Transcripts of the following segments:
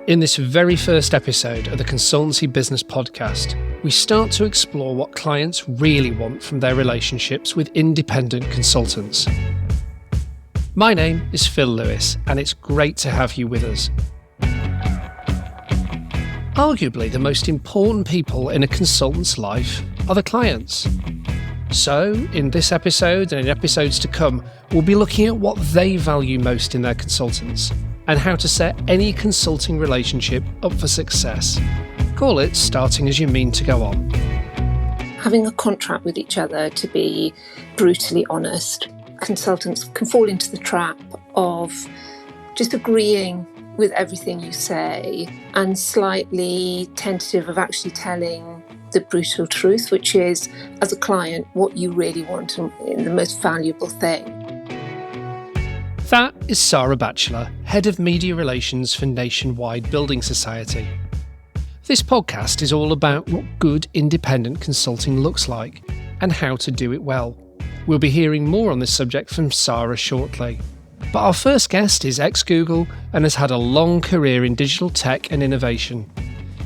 In this very first episode of the Consultancy Business Podcast, we start to explore what clients really want from their relationships with independent consultants. My name is Phil Lewis, and it's great to have you with us. Arguably, the most important people in a consultant's life are the clients. So, in this episode and in episodes to come, we'll be looking at what they value most in their consultants and how to set any consulting relationship up for success. Call it starting as you mean to go on. Having a contract with each other to be brutally honest. Consultants can fall into the trap of just agreeing with everything you say and slightly tentative of actually telling the brutal truth, which is, as a client, what you really want and the most valuable thing. That is Sara Batchelor, Head of Media Relations for Nationwide Building Society. This podcast is all about what good independent consulting looks like and how to do it well. We'll be hearing more on this subject from Sara shortly. But our first guest is ex-Google and has had a long career in digital tech and innovation.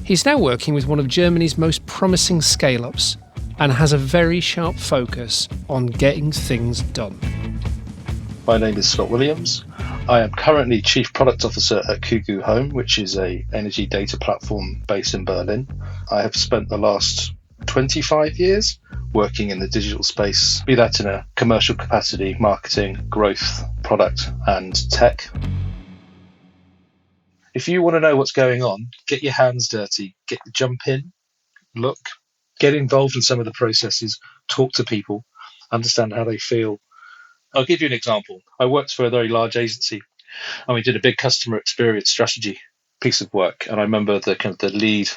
He's now working with one of Germany's most promising scale-ups and has a very sharp focus on getting things done. My name is Scott Williams. I am currently Chief Product Officer at KUGU Home, which is an energy data platform based in Berlin. I have spent the last 25 years working in the digital space, be that in a commercial capacity, marketing, growth, product, and tech. If you want to know what's going on, get your hands dirty, jump in, look, get involved in some of the processes, talk to people, understand how they feel. I'll give you an example. I worked for a very large agency and we did a big customer experience strategy piece of work. And I remember the lead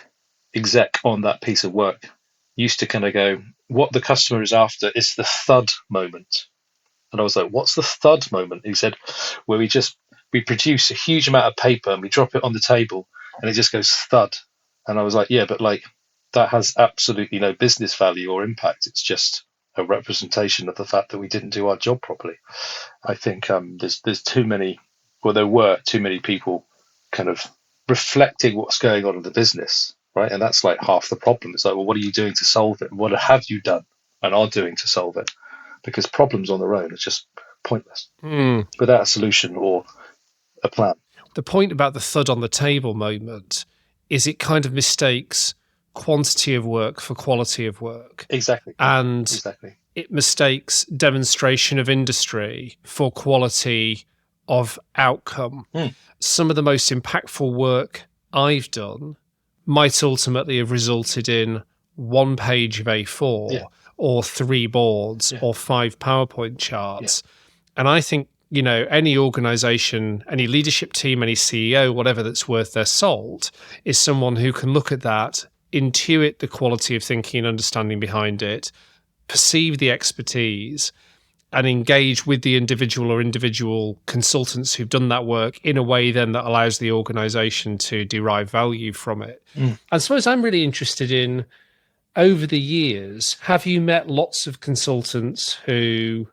exec on that piece of work used to kind of go, what the customer is after is the thud moment. And I was like, what's the thud moment? He said, where we produce a huge amount of paper and we drop it on the table and it just goes thud. And I was like, yeah, but that has absolutely no business value or impact. It's just a representation of the fact that we didn't do our job properly. I think there were too many people kind of reflecting what's going on in the business, right? And that's like half the problem. It's like, well, what are you doing to solve it? What have you done and are doing to solve it? Because problems on their own are just pointless without a solution or a plan. The point about the thud on the table moment is it kind of mistakes quantity of work for quality of work. Exactly. And it mistakes demonstration of industry for quality of outcome. Some of the most impactful work I've done might ultimately have resulted in 1 page of A4 or 3 boards or 5 PowerPoint charts. And I think, any organization, any leadership team, any CEO, whatever that's worth their salt, is someone who can look at that, intuit the quality of thinking and understanding behind it, perceive the expertise, and engage with the individual consultants who've done that work in a way then that allows the organization to derive value from it. And I suppose I'm really interested in, over the years, have you met lots of consultants who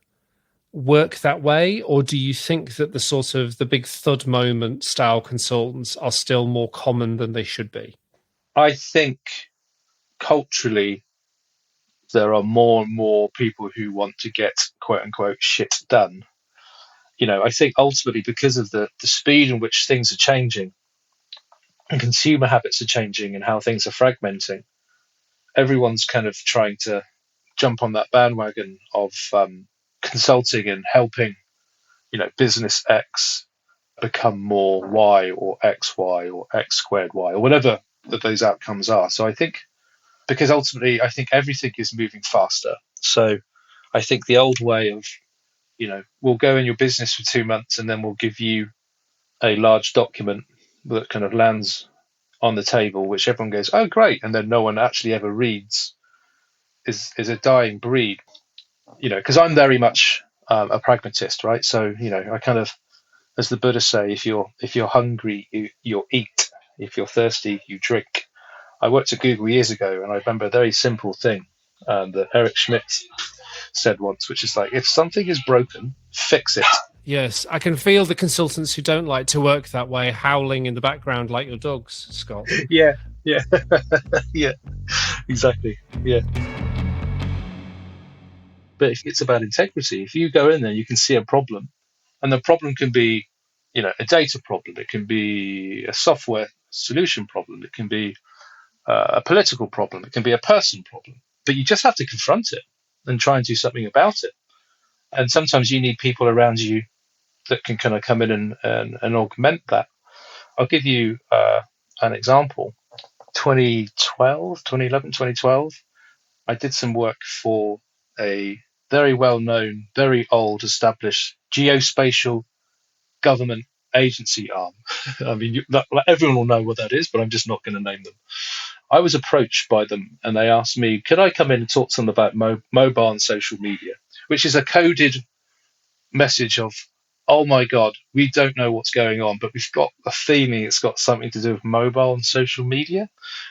work that way, or do you think that the sort of the big thud moment style consultants are still more common than they should be? I think culturally, there are more and more people who want to get quote unquote shit done. I think ultimately because of the speed in which things are changing and consumer habits are changing and how things are fragmenting, everyone's kind of trying to jump on that bandwagon of consulting and helping, business X become more Y or XY or X squared Y or whatever that those outcomes are. So I think because ultimately I think everything is moving faster. So I think the old way of, we'll go in your business for 2 months and then we'll give you a large document that kind of lands on the table, which everyone goes, oh, great. And then no one actually ever reads is a dying breed, because I'm very much a pragmatist, right? So, I kind of, as the Buddha say, if you're hungry, you'll eat. If you're thirsty, you drink. I worked at Google years ago, and I remember a very simple thing that Eric Schmidt said once, which is like, if something is broken, fix it. Yes, I can feel the consultants who don't like to work that way howling in the background like your dogs, Scott. Yeah, yeah, yeah, exactly. Yeah. But if it's about integrity, if you go in there, you can see a problem, and the problem can be, a data problem. It can be a software solution problem. It can be a political problem. It can be a person problem. But you just have to confront it and try and do something about it. And sometimes you need people around you that can kind of come in and augment that. I'll give you an example. 2011, 2012, I did some work for a very well-known, very old, established geospatial government agency arm. I mean, everyone will know what that is, but I'm just not going to name them. I was approached by them, and they asked me, could I come in and talk to them about mobile and social media, which is a coded message of, oh my God, we don't know what's going on, but we've got a feeling it's got something to do with mobile and social media.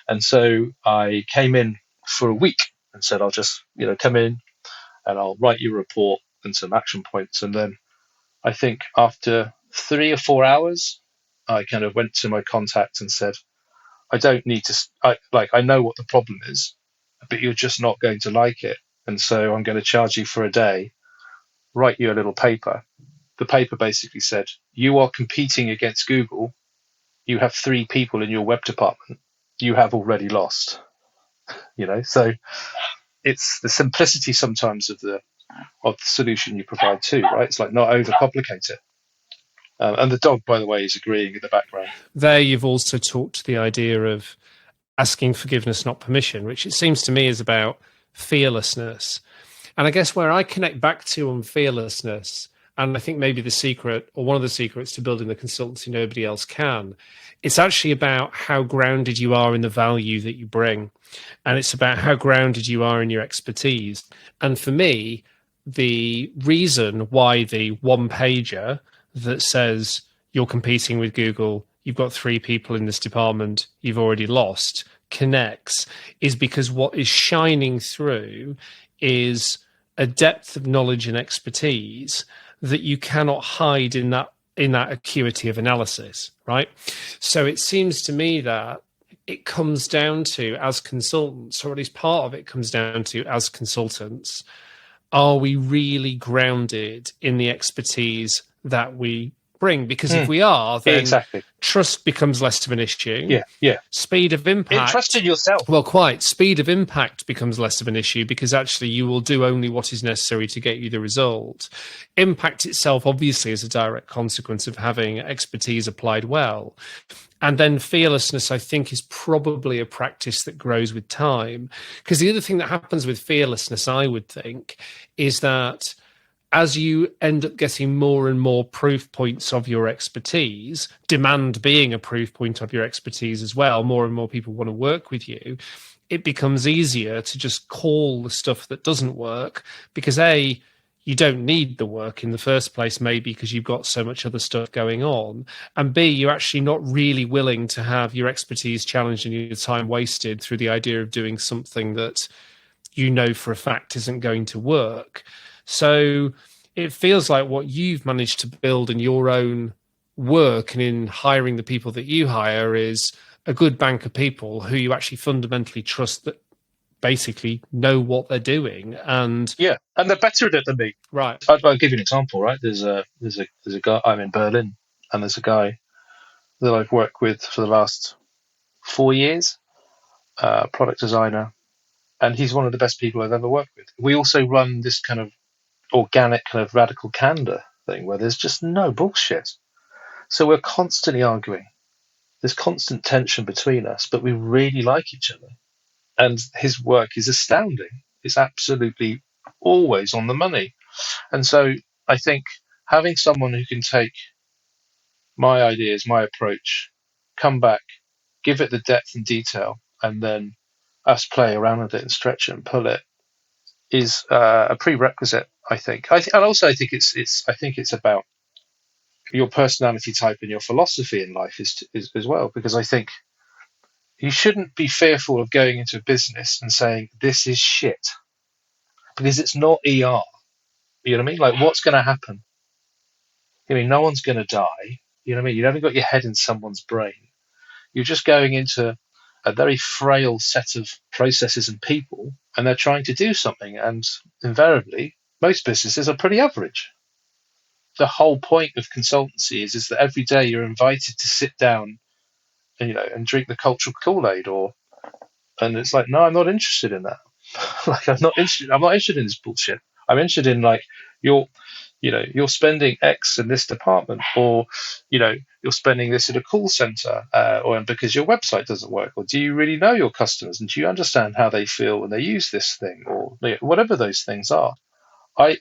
And so I came in for a week and said, I'll just, come in and I'll write you a report and some action points. And then I think after 3 or 4 hours, I kind of went to my contact and said, I don't need to, I know what the problem is, but you're just not going to like it. And so I'm going to charge you for a day, write you a little paper. The paper basically said, you are competing against Google. You have 3 people in your web department. You have already lost. So it's the simplicity sometimes of the solution you provide too, right? It's like not overcomplicate it. And the dog, by the way, is agreeing in the background. There you've also talked the idea of asking forgiveness, not permission, which it seems to me is about fearlessness. And I guess where I connect back to on fearlessness, and I think maybe the secret, or one of the secrets to building the consultancy nobody else can, it's actually about how grounded you are in the value that you bring. And it's about how grounded you are in your expertise. And for me, the reason why the one-pager that says you're competing with Google, you've got 3 people in this department, you've already lost, connects, is because what is shining through is a depth of knowledge and expertise that you cannot hide in that acuity of analysis, right? So it seems to me that it comes down to, as consultants, or at least part of it comes down to, as consultants, are we really grounded in the expertise that we bring? Because if we are, then exactly. Trust becomes less of an issue. Yeah. Speed of impact. Trust in yourself. Well, quite. Speed of impact becomes less of an issue because actually you will do only what is necessary to get you the result. Impact itself obviously is a direct consequence of having expertise applied well. And then fearlessness, I think, is probably a practice that grows with time. Because the other thing that happens with fearlessness, I would think, is that as you end up getting more and more proof points of your expertise, demand being a proof point of your expertise as well, more and more people want to work with you, it becomes easier to just call the stuff that doesn't work because A, you don't need the work in the first place, maybe because you've got so much other stuff going on. And B, you're actually not really willing to have your expertise challenged and your time wasted through the idea of doing something that you know for a fact isn't going to work. So it feels like what you've managed to build in your own work and in hiring the people that you hire is a good bank of people who you actually fundamentally trust that basically know what they're doing. And they're better at it than me. Right. I'll give you an example, right? There's a guy, I'm in Berlin, and there's a guy that I've worked with for the last 4 years, product designer, and he's one of the best people I've ever worked with. We also run this kind of organic kind of radical candor thing where there's just no bullshit. So we're constantly arguing. There's constant tension between us, but we really like each other. And his work is astounding. It's absolutely always on the money. And so I think having someone who can take my ideas, my approach, come back, give it the depth and detail, and then us play around with it and stretch it and pull it is a prerequisite, I think. And also I think it's about your personality type and your philosophy in life is as well, because I think you shouldn't be fearful of going into a business and saying, this is shit, because it's not ER. You know what I mean? Like, what's going to happen? I mean, no one's going to die. You know what I mean? You haven't got your head in someone's brain. You're just going into a very frail set of processes and people, and they're trying to do something. And invariably, most businesses are pretty average. The whole point of consultancy is that every day you're invited to sit down and, and drink the cultural Kool-Aid, and it's like, no, I'm not interested in that. Like, I'm not interested in this bullshit. I'm interested in, like, you're spending X in this department, or, you're spending this in a call center, or because your website doesn't work, or do you really know your customers, and do you understand how they feel when they use this thing, or whatever those things are. I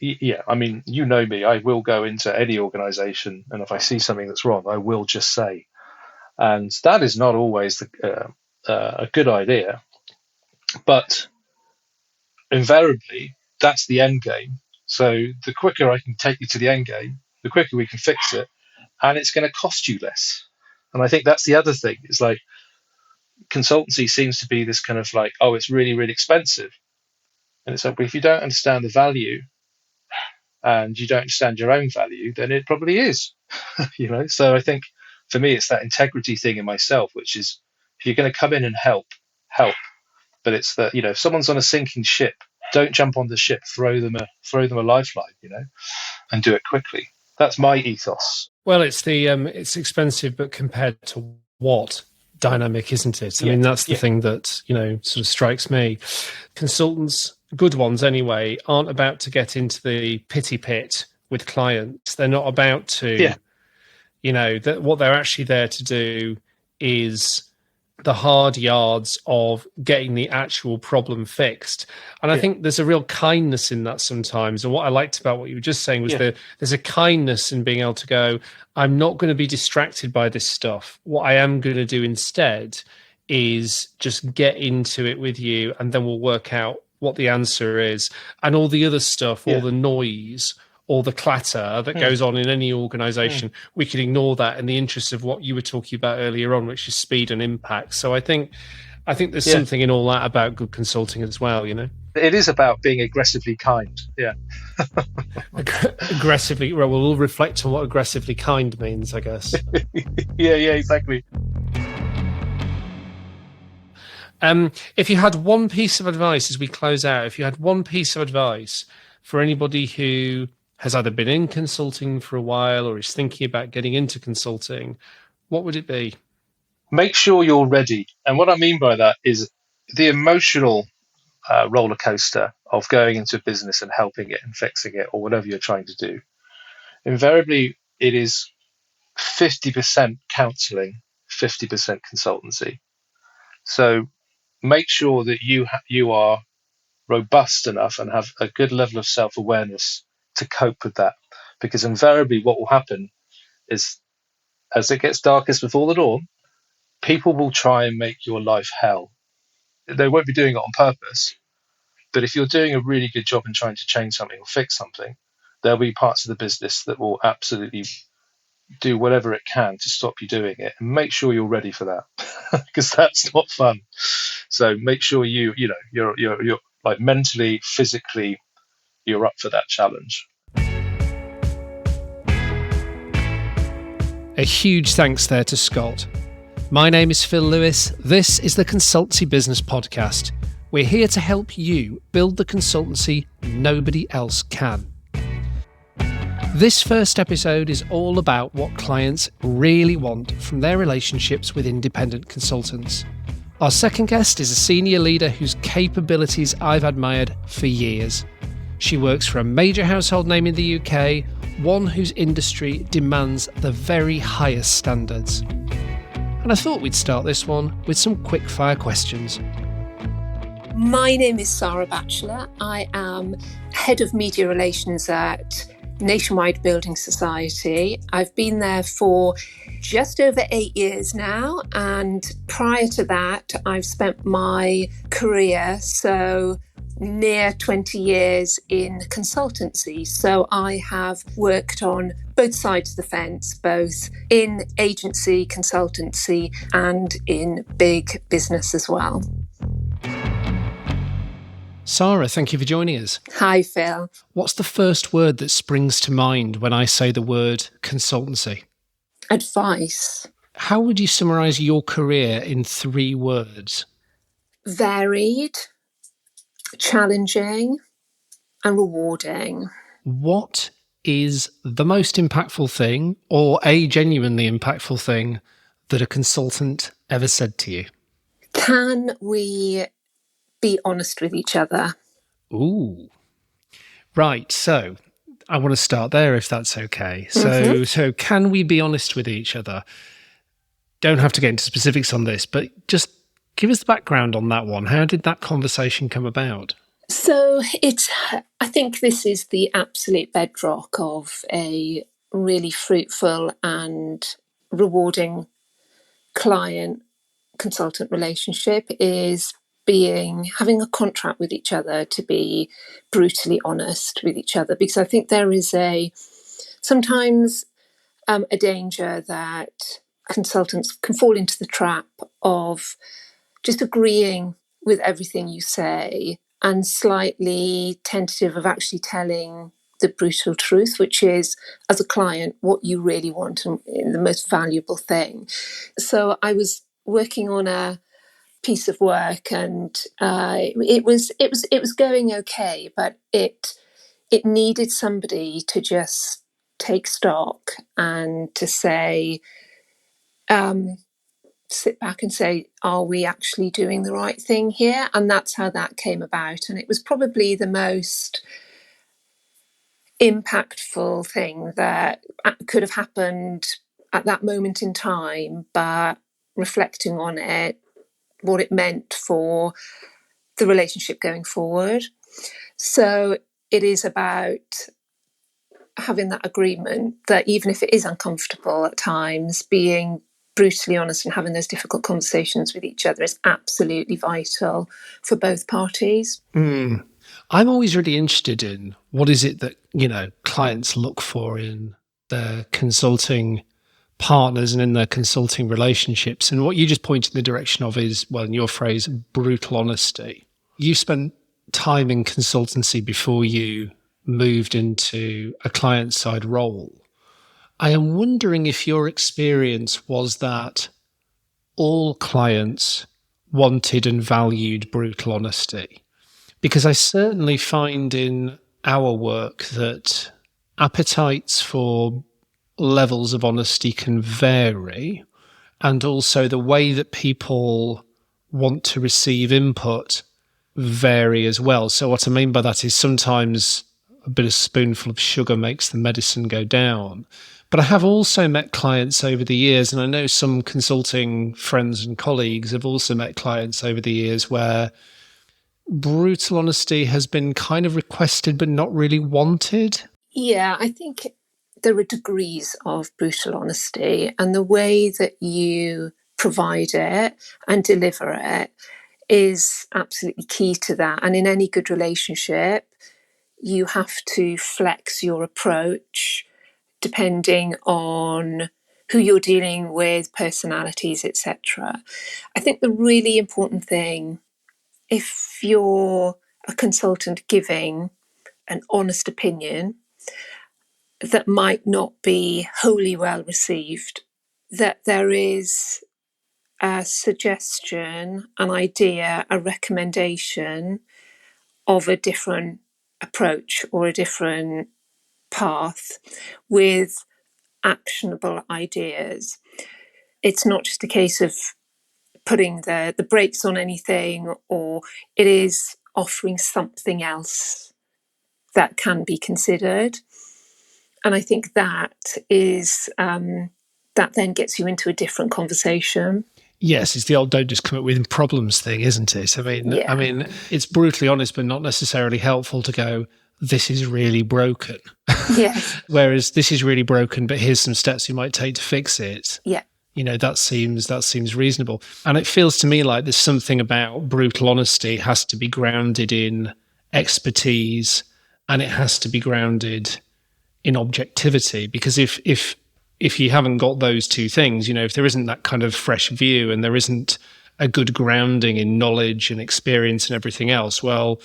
mean, you know me, I will go into any organization, and if I see something that's wrong, I will just say. And that is not always a good idea. But invariably, that's the end game. So the quicker I can take you to the end game, the quicker we can fix it, and it's going to cost you less. And I think that's the other thing. It's like consultancy seems to be this kind of like, oh, it's really, really expensive. And it's like, well, if you don't understand the value and you don't understand your own value, then it probably is. So I think for me, it's that integrity thing in myself, which is, if you're going to come in and help. But it's that, if someone's on a sinking ship, don't jump on the ship, throw them a lifeline, and do it quickly. That's my ethos. Well, it's the it's expensive, but compared to what dynamic, isn't it? I mean, that's the thing that, sort of strikes me. Consultants, good ones anyway, aren't about to get into the pity pit with clients. They're not about to, that what they're actually there to do is the hard yards of getting the actual problem fixed. And I think there's a real kindness in that sometimes. And what I liked about what you were just saying was there's a kindness in being able to go, I'm not going to be distracted by this stuff. What I am going to do instead is just get into it with you, and then we'll work out what the answer is. And all the other stuff, all the noise, all the clatter that goes on in any organization, we can ignore that in the interest of what you were talking about earlier on, which is speed and impact. So I think there's something in all that about good consulting as well, It is about being aggressively kind. Yeah. Aggressively, well, we'll reflect on what aggressively kind means, I guess. Yeah, exactly. If you had one piece of advice as we close out, if you had one piece of advice for anybody who has either been in consulting for a while or is thinking about getting into consulting, what would it be? Make sure you're ready. And what I mean by that is the emotional roller coaster of going into business and helping it and fixing it, or whatever you're trying to do. Invariably, it is 50% counseling, 50% consultancy. So make sure that you are robust enough and have a good level of self-awareness to cope with that, because invariably what will happen is, as it gets darkest before the dawn, people will try and make your life hell. They won't be doing it on purpose, but if you're doing a really good job in trying to change something or fix something, there'll be parts of the business that will absolutely do whatever it can to stop you doing it, and make sure you're ready for that, because that's not fun. So make sure you're like mentally, physically, you're up for that challenge. A huge thanks there to Scott. My name is Phil Lewis. This is the Consultancy Business Podcast. We're here to help you build the consultancy nobody else can. This first episode is all about what clients really want from their relationships with independent consultants. Our second guest is a senior leader whose capabilities I've admired for years. She works for a major household name in the UK, one whose industry demands the very highest standards. And I thought we'd start this one with some quick fire questions. My name is Sara Batchelor. I am Head of Media Relations at Nationwide Building Society. I've been there for just over 8 years now, and prior to that I've spent my career, so near 20 years, in consultancy. So I have worked on both sides of the fence, both in agency, consultancy, and in big business as well. Sara, thank you for joining us. Hi, Phil. What's the first word that springs to mind when I say the word consultancy? Advice. How would you summarise your career in 3 words? Varied, challenging, and rewarding. What is the most impactful thing, or a genuinely impactful thing, that a consultant ever said to you? Can we be honest with each other? Ooh. Right, so I want to start there if that's okay. So can we be honest with each other? Don't have to get into specifics on this, but just give us the background on that one. How did that conversation come about? So I think this is the absolute bedrock of a really fruitful and rewarding client consultant relationship is having a contract with each other to be brutally honest with each other, because I think there is sometimes a danger that consultants can fall into the trap of just agreeing with everything you say and slightly tentative of actually telling the brutal truth, which is, as a client, what you really want and the most valuable thing. So I was working on a piece of work, and it was going okay, but it needed somebody to just take stock and to say, sit back and say, are we actually doing the right thing here? And that's how that came about. And it was probably the most impactful thing that could have happened at that moment in time, but reflecting on it, what it meant for the relationship going forward. So it is about having that agreement that even if it is uncomfortable at times, being brutally honest and having those difficult conversations with each other is absolutely vital for both parties. I'm always really interested in what is it that, clients look for in their consulting partners and in their consulting relationships. And what you just point in the direction of is, well, in your phrase, brutal honesty. You spent time in consultancy before you moved into a client-side role. I am wondering if your experience was that all clients wanted and valued brutal honesty. Because I certainly find in our work that appetites for levels of honesty can vary, and also the way that people want to receive input vary as well. So what I mean by that is sometimes a bit of spoonful of sugar makes the medicine go down. But I have also met clients over the years, and I know some consulting friends and colleagues have also met clients over the years where brutal honesty has been kind of requested but not really wanted. Yeah, I think there are degrees of brutal honesty, and the way that you provide it and deliver it is absolutely key to that. And in any good relationship, you have to flex your approach depending on who you're dealing with, personalities, etc. I think the really important thing, if you're a consultant giving an honest opinion that might not be wholly well received, that there is a suggestion, an idea, a recommendation of a different approach or a different path with actionable ideas. It's not just a case of putting the brakes on anything, or it is offering something else that can be considered. And I think that is that then gets you into a different conversation. Yes, it's the old "don't just come up with problems" thing, isn't it? I mean, it's brutally honest, but not necessarily helpful to go, this is really broken. Yes. Whereas this is really broken, but here's some steps you might take to fix it. Yeah. That seems reasonable. And it feels to me like there's something about brutal honesty has to be grounded in expertise, and it has to be grounded in objectivity. Because if you haven't got those two things, if there isn't that kind of fresh view and there isn't a good grounding in knowledge and experience and everything else, well,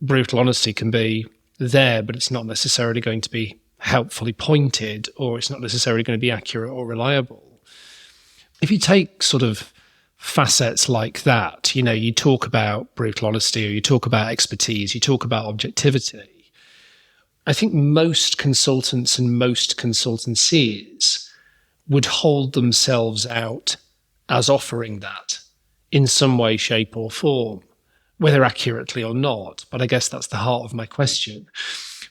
brutal honesty can be there, but it's not necessarily going to be helpfully pointed, or it's not necessarily going to be accurate or reliable. If you take sort of facets like that, you talk about brutal honesty, or you talk about expertise, you talk about objectivity. I think most consultants and most consultancies would hold themselves out as offering that in some way, shape or form, whether accurately or not. But I guess that's the heart of my question,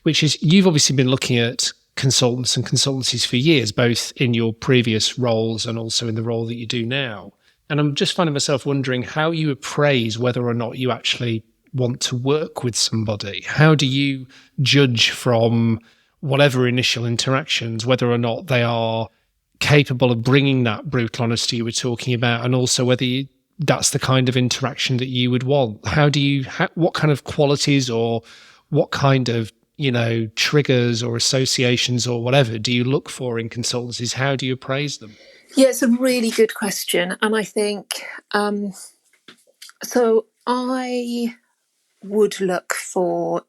which is, you've obviously been looking at consultants and consultancies for years, both in your previous roles and also in the role that you do now. And I'm just finding myself wondering how you appraise whether or not you actually want to work with somebody. How do you judge from whatever initial interactions whether or not they are capable of bringing that brutal honesty you were talking about, and also whether that's the kind of interaction that you would want? What kind of qualities or what kind of triggers or associations or whatever do you look for in consultancies? How do you appraise them? Yeah, it's a really good question. And I think, so I would look for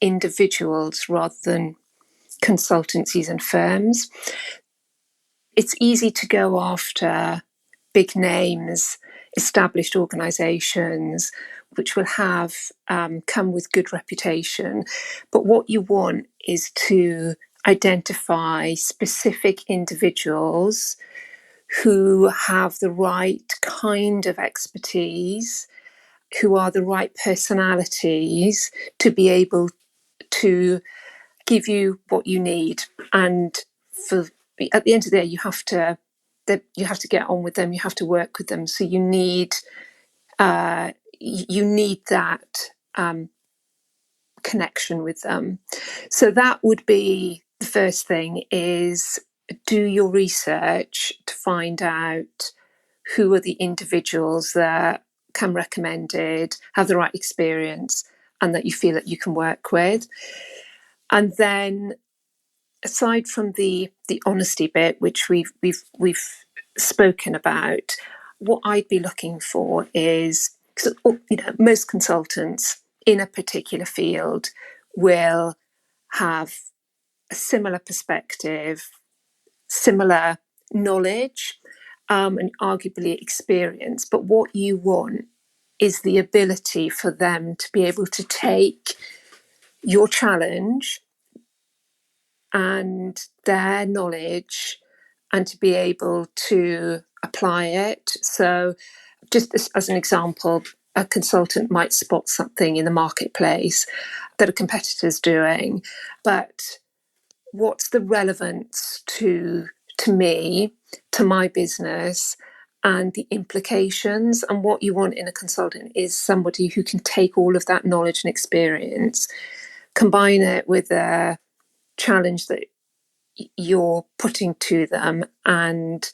individuals rather than consultancies and firms. It's easy to go after big names, established organisations, which will have come with good reputation. But what you want is to identify specific individuals who have the right kind of expertise, who are the right personalities to be able to give you what you need. And at the end of the day, you have to get on with them. You have to work with them. So you need that connection with them. So that would be the first thing: is do your research to find out who are the individuals that come recommended, have the right experience, and that you feel that you can work with. And then, aside from the honesty bit, which we've spoken about, what I'd be looking for is, most consultants in a particular field will have a similar perspective, similar knowledge, and arguably experience. But what you want is the ability for them to be able to take your challenge and their knowledge and to be able to apply it. So just as an example, a consultant might spot something in the marketplace that a competitor's doing, but what's the relevance to me, to my business, and the implications? And what you want in a consultant is somebody who can take all of that knowledge and experience, combine it with a challenge that you're putting to them, and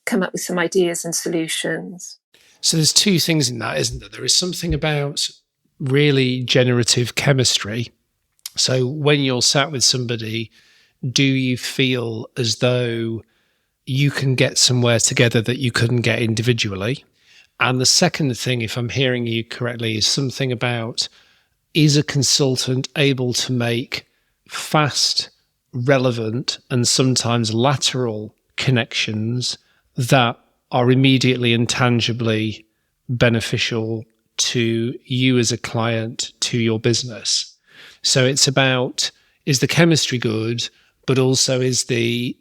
come up with some ideas and solutions. So there's two things in that, isn't there? There is something about really generative chemistry. So when you're sat with somebody, do you feel as though you can get somewhere together that you couldn't get individually? And the second thing, if I'm hearing you correctly, is something about, is a consultant able to make fast, relevant, and sometimes lateral connections that are immediately and tangibly beneficial to you as a client, to your business? So it's about, is the chemistry good, but also is the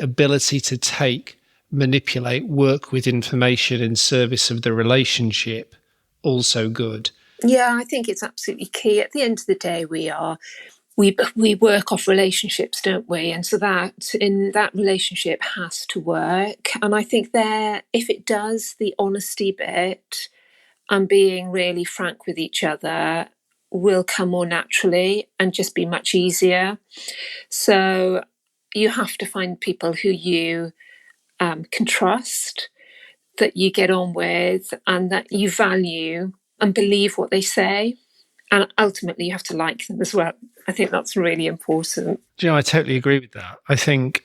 ability to take, manipulate, work with information in service of the relationship also good? Yeah, I think it's absolutely key. At the end of the day, we work off relationships, don't we? And so that relationship has to work. And I think if it does, the honesty bit and being really frank with each other will come more naturally and just be much easier. So you have to find people who you can trust, that you get on with, and that you value and believe what they say. And ultimately, you have to like them as well. I think that's really important. I totally agree with that. I think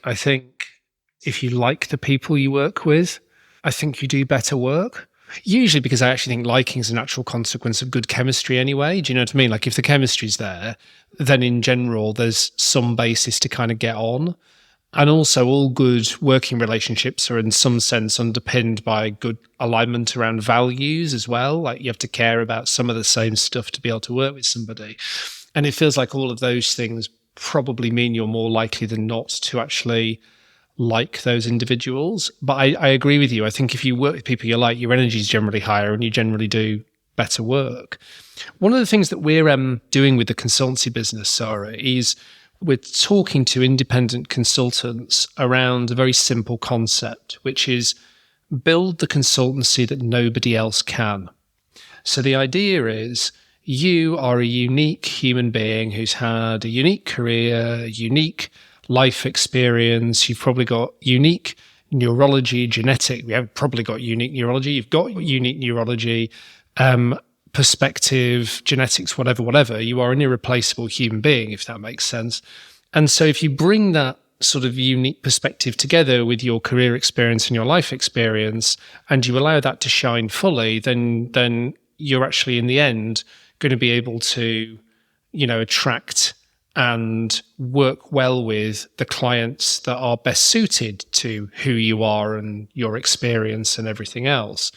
if you like the people you work with, I think you do better work. Usually because I actually think liking is a natural consequence of good chemistry anyway. Do you know what I mean? Like if the chemistry's there, then in general, there's some basis to kind of get on. And also all good working relationships are in some sense underpinned by good alignment around values as well. Like you have to care about some of the same stuff to be able to work with somebody. And it feels like all of those things probably mean you're more likely than not to actually like those individuals. But I agree with you. I think if you work with people you like, your energy is generally higher and you generally do better work. One of the things that we're doing with the consultancy business, Sara, is we're talking to independent consultants around a very simple concept, which is build the consultancy that nobody else can. So the idea is you are a unique human being who's had a unique career, a unique life experience. You've probably got unique neurology, genetic. We have probably got unique neurology. You've got unique neurology, perspective, genetics, whatever. You are an irreplaceable human being, if that makes sense. And so if you bring that sort of unique perspective together with your career experience and your life experience, and you allow that to shine fully, then you're actually in the end going to be able to, attract and work well with the clients that are best suited to who you are and your experience and everything else.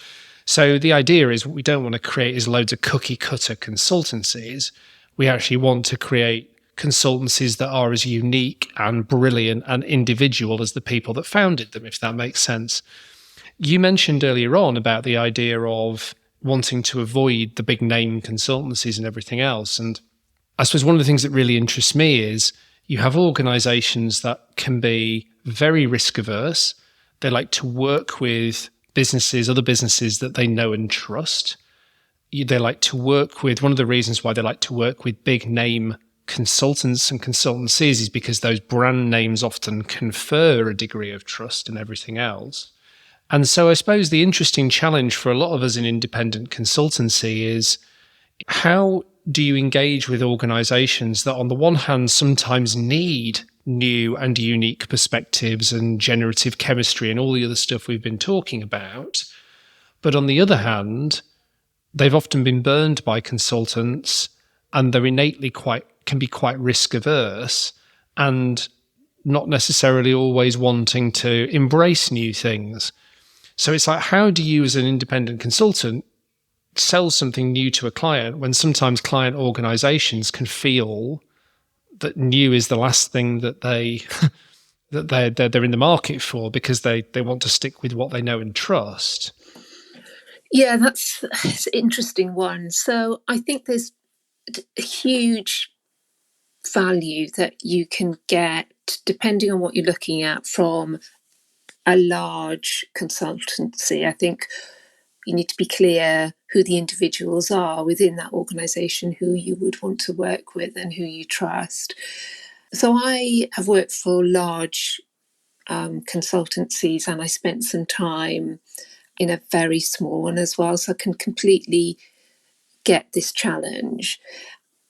So the idea is what we don't want to create is loads of cookie cutter consultancies. We actually want to create consultancies that are as unique and brilliant and individual as the people that founded them, if that makes sense. You mentioned earlier on about the idea of wanting to avoid the big name consultancies and everything else. And I suppose one of the things that really interests me is you have organizations that can be very risk averse. They like to work with other businesses that they know and trust. They like to work with, one of the reasons why they like to work with big name consultants and consultancies is because those brand names often confer a degree of trust and everything else. And so I suppose the interesting challenge for a lot of us in independent consultancy is how do you engage with organizations that on the one hand sometimes need new and unique perspectives and generative chemistry and all the other stuff we've been talking about, but on the other hand, they've often been burned by consultants and they're innately can be quite risk averse and not necessarily always wanting to embrace new things. So it's like, how do you as an independent consultant sell something new to a client when sometimes client organizations can feel that new is the last thing that they're in the market for because they want to stick with what they know and trust? Yeah, that's an interesting one. So I think there's a huge value that you can get depending on what you're looking at from a large consultancy. I think you need to be clear who the individuals are within that organisation, who you would want to work with and who you trust. So I have worked for large consultancies and I spent some time in a very small one as well, so I can completely get this challenge.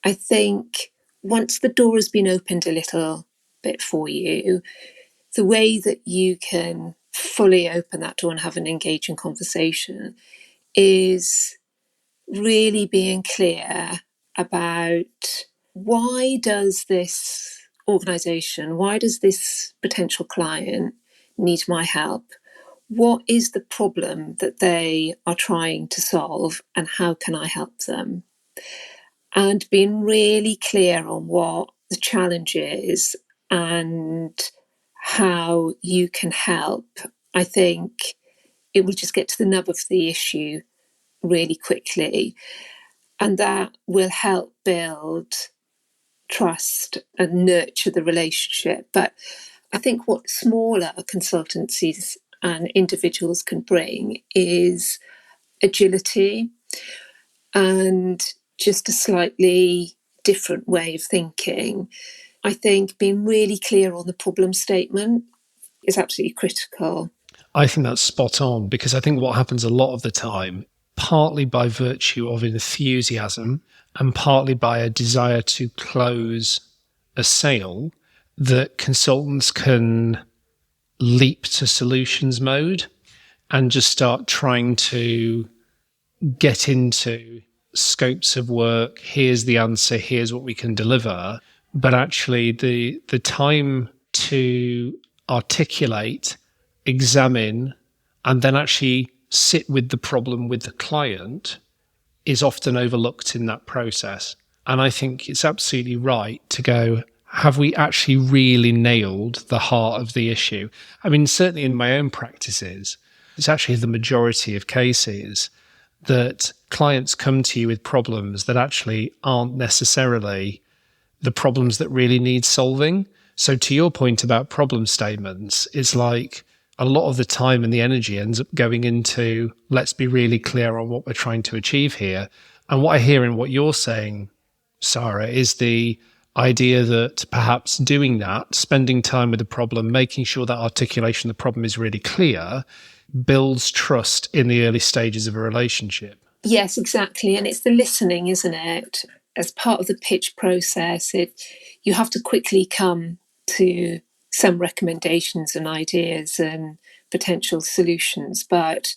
I think once the door has been opened a little bit for you, the way that you can fully open that door and have an engaging conversation is really being clear about why does this organisation, why does this potential client need my help? What is the problem that they are trying to solve and how can I help them? And being really clear on what the challenge is and how you can help, I think it will just get to the nub of the issue really quickly. And that will help build trust and nurture the relationship. But I think what smaller consultancies and individuals can bring is agility and just a slightly different way of thinking. I think being really clear on the problem statement is absolutely critical. I think that's spot on, because I think what happens a lot of the time, partly by virtue of enthusiasm and partly by a desire to close a sale, that consultants can leap to solutions mode and just start trying to get into scopes of work, here's the answer, here's what we can deliver, but actually the time to articulate, examine, and then actually sit with the problem with the client is often overlooked in that process. And I think it's absolutely right to go, have we actually really nailed the heart of the issue? I mean, certainly in my own practices, it's actually the majority of cases that clients come to you with problems that actually aren't necessarily the problems that really need solving. So to your point about problem statements, it's like a lot of the time and the energy ends up going into, let's be really clear on what we're trying to achieve here. And what I hear in what you're saying, Sara, is the idea that perhaps doing that, spending time with the problem, making sure that articulation of the problem is really clear, builds trust in the early stages of a relationship. Yes, exactly. And it's the listening, isn't it? As part of the pitch process, you have to quickly come to some recommendations and ideas and potential solutions, but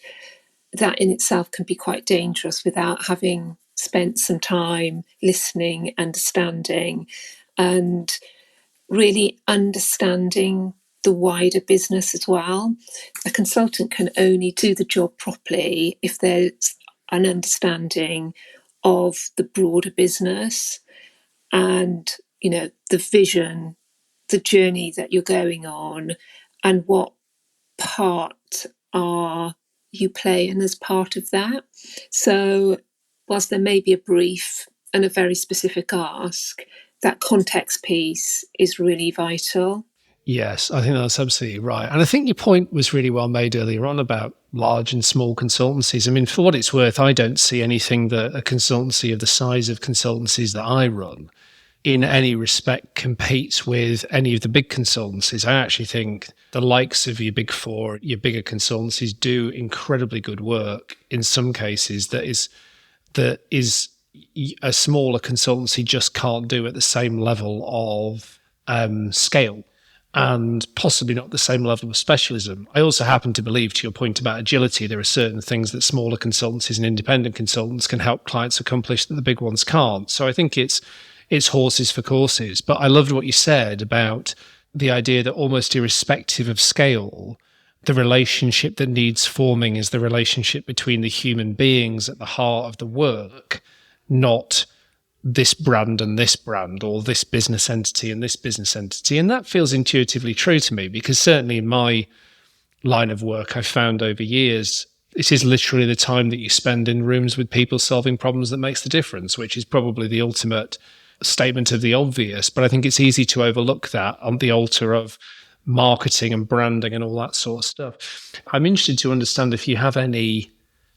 that in itself can be quite dangerous without having spent some time listening, understanding, and really understanding the wider business as well. A consultant can only do the job properly if there's an understanding of the broader business and, the vision, the journey that you're going on, and what part are you playing as part of that. So whilst there may be a brief and a very specific ask, that context piece is really vital. Yes, I think that's absolutely right. And I think your point was really well made earlier on about large and small consultancies. I mean, for what it's worth, I don't see anything that a consultancy of the size of consultancies that I run in any respect competes with any of the big consultancies. I actually think the likes of your big four, your bigger consultancies do incredibly good work in some cases that is a smaller consultancy just can't do at the same level of scale, and possibly not the same level of specialism. I also happen to believe, to your point about agility, there are certain things that smaller consultancies and independent consultants can help clients accomplish that the big ones can't. So I think it's horses for courses. But I loved what you said about the idea that almost irrespective of scale, the relationship that needs forming is the relationship between the human beings at the heart of the work, not this brand and this brand, or this business entity and this business entity. And that feels intuitively true to me, because certainly in my line of work, I've found over years, it is literally the time that you spend in rooms with people solving problems that makes the difference, which is probably the ultimate statement of the obvious. But I think it's easy to overlook that on the altar of marketing and branding and all that sort of stuff. I'm interested to understand if you have any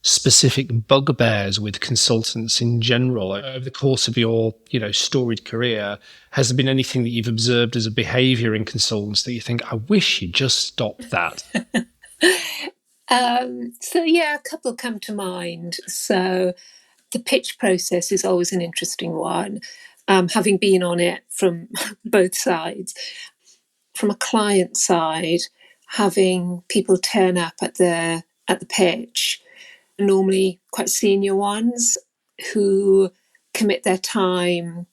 specific bugbears with consultants in general over the course of your, storied career. Has there been anything that you've observed as a behaviour in consultants that you think, I wish you'd just stop that? A couple come to mind. So the pitch process is always an interesting one, having been on it from both sides. From a client side, having people turn up at the pitch, normally quite senior ones, who commit their time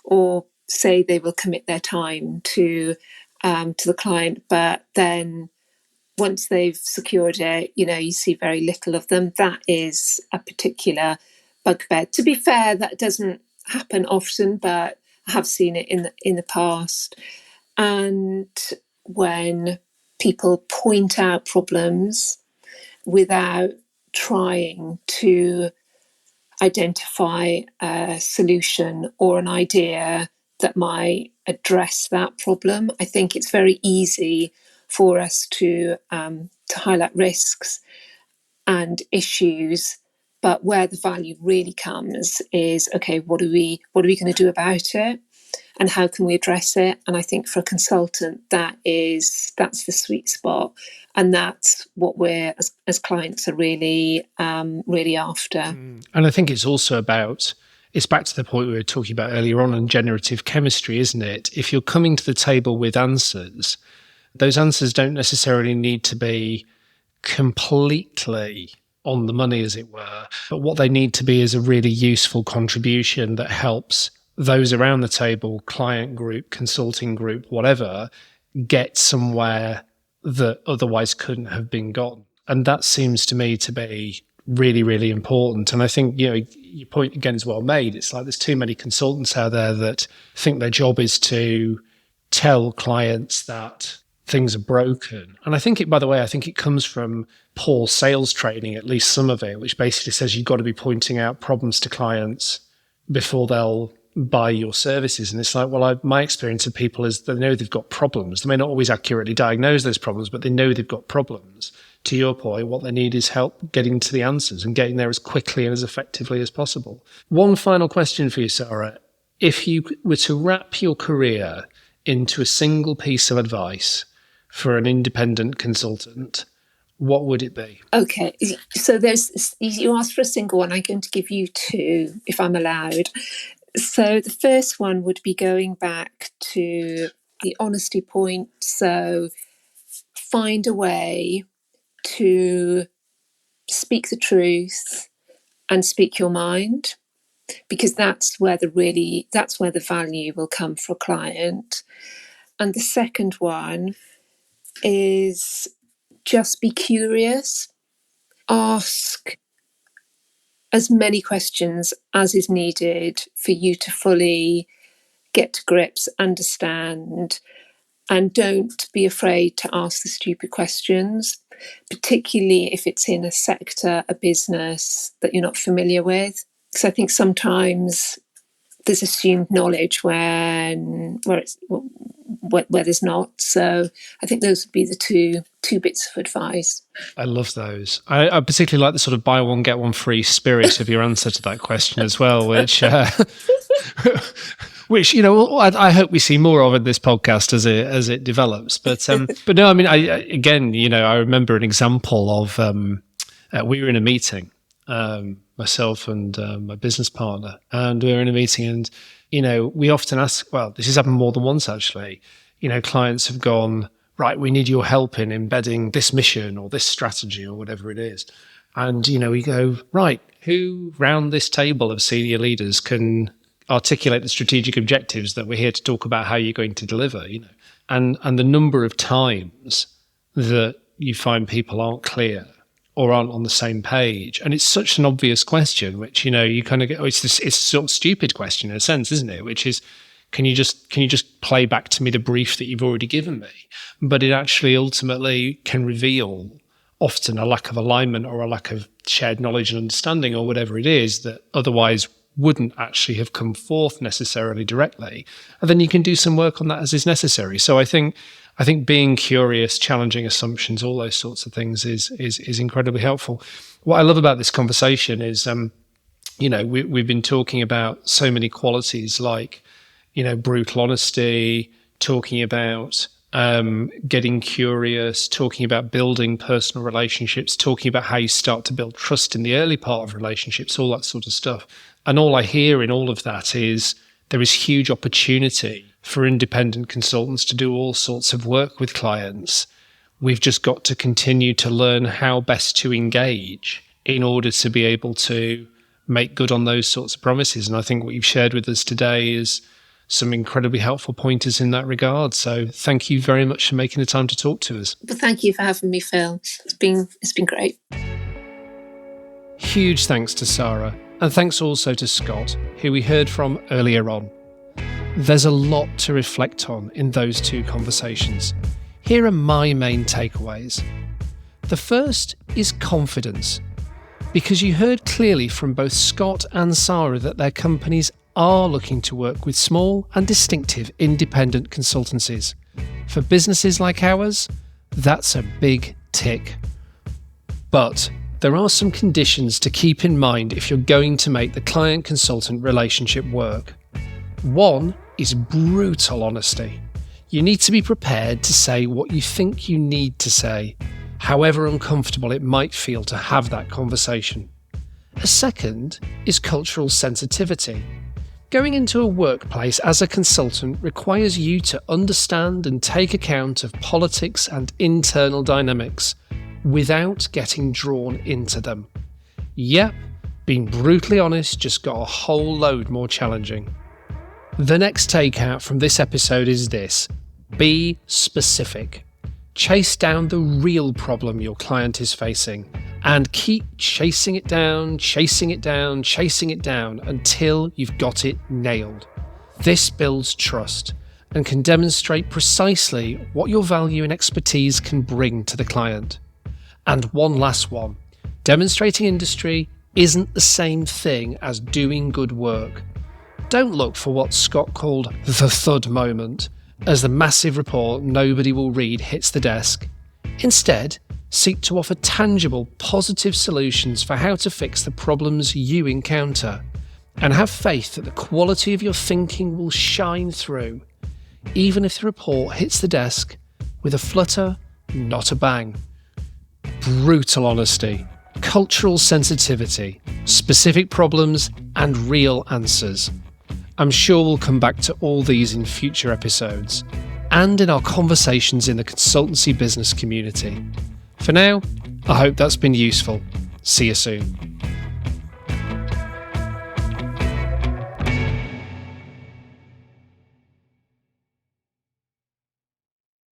or say they will commit their time to the client, but then once they've secured it, you see very little of them. That is a particular bugbear. To be fair, that doesn't happen often, but I have seen it in the past. And when people point out problems without trying to identify a solution or an idea that might address that problem, I think it's very easy for us to highlight risks and issues. But where the value really comes is, okay, what are we going to do about it? And how can we address it? And I think for a consultant, that's the sweet spot. And that's what we're, as clients, are really, really after. And I think it's also it's back to the point we were talking about earlier on generative chemistry, isn't it? If you're coming to the table with answers, those answers don't necessarily need to be completely on the money, as it were. But what they need to be is a really useful contribution that helps those around the table, client group, consulting group, whatever, get somewhere that otherwise couldn't have been gotten. And that seems to me to be really, really important. And I think, your point again is well made. It's like there's too many consultants out there that think their job is to tell clients that things are broken. And I think it comes from poor sales training, at least some of it, which basically says you've got to be pointing out problems to clients before they'll buy your services. And it's like, well, my experience of people is they know they've got problems. They may not always accurately diagnose those problems, but they know they've got problems. To your point, what they need is help getting to the answers and getting there as quickly and as effectively as possible. One final question for you, Sara. If you were to wrap your career into a single piece of advice for an independent consultant, what would it be? Okay, so you asked for a single one. I'm going to give you two, if I'm allowed. So the first one would be going back to the honesty point. So find a way to speak the truth and speak your mind, because that's where the value will come for a client. And the second one is just be curious. Ask as many questions as is needed for you to fully get to grips, understand, and don't be afraid to ask the stupid questions, particularly if it's in a sector, a business that you're not familiar with. Because I think sometimes there's assumed knowledge where there's not. So I think those would be the two bits of advice. I love those. I particularly like the sort of buy one, get one free spirit of your answer to that question as well, which, I hope we see more of in this podcast as it develops. But no, I mean, I remember an example of, we were in a meeting, myself and my business partner, and we were in a meeting, and we often ask, well, this has happened more than once actually, clients have gone, right, we need your help in embedding this mission or this strategy or whatever it is. And we go, right, who round this table of senior leaders can articulate the strategic objectives that we're here to talk about how you're going to deliver, and the number of times that you find people aren't clear or aren't on the same page. And it's such an obvious question, which, you kind of get, it's a sort of stupid question in a sense, isn't it? Which is, can you just play back to me the brief that you've already given me? But it actually ultimately can reveal often a lack of alignment or a lack of shared knowledge and understanding or whatever it is that otherwise wouldn't actually have come forth necessarily directly. And then you can do some work on that as is necessary. So I think being curious, challenging assumptions, all those sorts of things is incredibly helpful. What I love about this conversation is, we've been talking about so many qualities like, brutal honesty, talking about getting curious, talking about building personal relationships, talking about how you start to build trust in the early part of relationships, all that sort of stuff. And all I hear in all of that is there is huge opportunity for independent consultants to do all sorts of work with clients. We've just got to continue to learn how best to engage in order to be able to make good on those sorts of promises. And I think what you've shared with us today is some incredibly helpful pointers in that regard. So thank you very much for making the time to talk to us. Well, thank you for having me, Phil. It's been great. Huge thanks to Sara, and thanks also to Scott, who we heard from earlier on. There's a lot to reflect on in those two conversations. Here are my main takeaways. The first is confidence, because you heard clearly from both Scott and Sara that their companies are looking to work with small and distinctive independent consultancies. For businesses like ours, that's a big tick. But there are some conditions to keep in mind if you're going to make the client-consultant relationship work. One is brutal honesty. You need to be prepared to say what you think you need to say, however uncomfortable it might feel to have that conversation. A second is cultural sensitivity. Going into a workplace as a consultant requires you to understand and take account of politics and internal dynamics without getting drawn into them. Yep, being brutally honest just got a whole load more challenging. The next takeout from this episode is this: be specific. Chase down the real problem your client is facing and keep chasing it down until you've got it nailed. This builds trust and can demonstrate precisely what your value and expertise can bring to the client. And one last one: demonstrating industry isn't the same thing as doing good work. Don't look for what Scott called the thud moment, as the massive report nobody will read hits the desk. Instead, seek to offer tangible, positive solutions for how to fix the problems you encounter, and have faith that the quality of your thinking will shine through, even if the report hits the desk with a flutter, not a bang. Brutal honesty, cultural sensitivity, specific problems, and real answers. I'm sure we'll come back to all these in future episodes and in our conversations in the consultancy business community. For now, I hope that's been useful. See you soon.